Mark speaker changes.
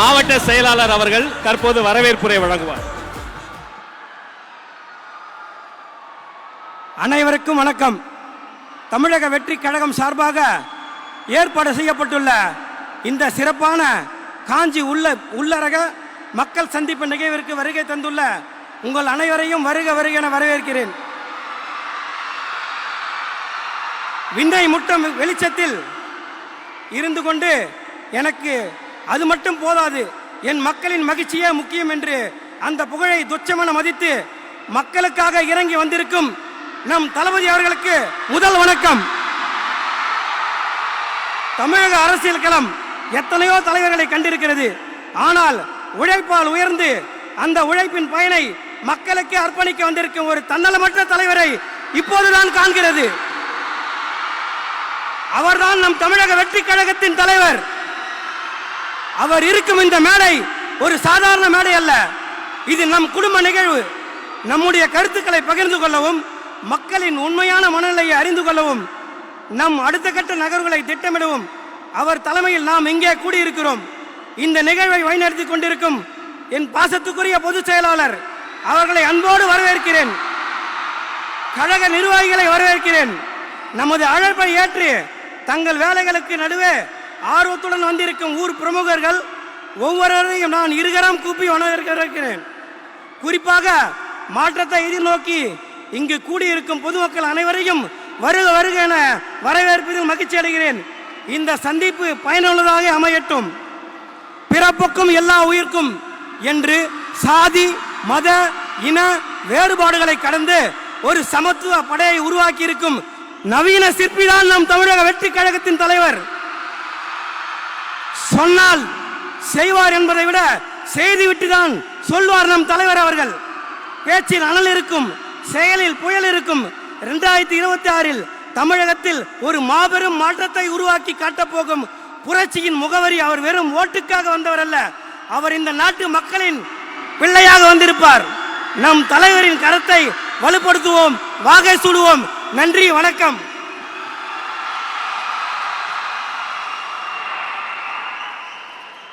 Speaker 1: மாவட்ட செயலாளர் அவர்கள் தற்போது வரவேற்புரை வழங்குவார்.
Speaker 2: அனைவருக்கும் வணக்கம். தமிழக வெற்றி கழகம் சார்பாக ஏற்பாடு செய்யப்பட்டுள்ள இந்த சிறப்பான காஞ்சி உள்ளரக மக்கள் சந்திப்பு நிகழ்விற்கு வருகை தந்துள்ள உங்கள் அனைவரையும் வருக வருக என வரவேற்கிறேன். விண்ணை முட்டும் வெளிச்சத்தில் இருந்து கொண்டு எனக்கு அது மட்டும் போதாது, என் மக்களின் மகிழ்ச்சியே முக்கியம் என்று அந்த புகழை துச்சமென மதித்து மக்களுக்காக இறங்கி வந்திருக்கும் நம் தளபதி அவர்களுக்கு முதல் வணக்கம். தமிழக அரசியல் களம் எத்தனையோ தலைவர்களை கண்டிருக்கிறது. ஆனால் உழைப்பால் உயர்ந்து அந்த உழைப்பின் பயனை மக்களுக்கு அர்ப்பணிக்க வந்திருக்கும் ஒரு தன்னலமற்ற தலைவரை இப்போதுதான் காண்கிறது. அவர்தான் நம் தமிழக வெற்றி கழகத்தின் தலைவர். அவர் இருக்கும் இந்த மேடை ஒரு சாதாரண மேடை அல்ல. இது நம் குடும்ப நிகழ்வு. நம்முடைய கருத்துக்களை பகிர்ந்து கொள்ளவும், மக்களின் உண்மையான மனநிலையை அறிந்து கொள்ளவும், நம் அடுத்த கட்ட நகர்வுகளை திட்டமிடவும் அவர் தலைமையில் நாம் இங்கே கூடியிருக்கிறோம். இந்த நிகழ்வை வழிநடத்தி கொண்டிருக்கும் என் பாசத்துக்குரிய பொதுச் செயலாளர் அவர்களை அன்போடு வரவேற்கிறேன். கழக நிர்வாகிகளை வரவேற்கிறேன். நமது அழைப்பை ஏற்று தங்கள் வேலைகளுக்கு நடுவே ஆர்வத்துடன் வந்திருக்கும் ஊர் பிரமுகர்கள் ஒவ்வொருவரையும் நான் இருகரம் கூப்பி வரவேற்கிறேன். குறிப்பாக மாற்றத்தை எதிர்நோக்கி இங்கு கூடியிருக்கும் பொதுமக்கள் அனைவரையும் வருக வருக என வரவேற்பதில் மகிழ்ச்சி அடைகிறேன். இந்த சந்திப்பு பயனுள்ளதாக அமையட்டும். பிறப்புக்கும் எல்லா உயிர்க்கும் என்று சாதி மத இன வேறுபாடுகளை கடந்து ஒரு சமத்துவ படையை உருவாக்கி இருக்கும் நவீன சிற்பிதான் நம் தமிழக வெற்றி கழகத்தின் தலைவர். சொன்னால் செய்வார் என்பதை விட செய்துவிட்டுதான் சொல்வார் நம் தலைவர் அவர்கள். பேச்சில் அனல் இருக்கும், செயலில் புயல் இருக்கும். 2026 தமிழகத்தில் ஒரு மாபெரும் மாற்றத்தை உருவாக்கி காட்டப்போகும் புரட்சியின் முகவரி அவர் வெறும் ஓட்டுக்காக வந்தவர் அல்ல. அவர் இந்த நாட்டு மக்களின் பிள்ளையாக வந்திருப்பார். நம் தலைவரின் கரத்தை வலுப்படுத்துவோம், வாகை சூடுவோம். நன்றி, வணக்கம்.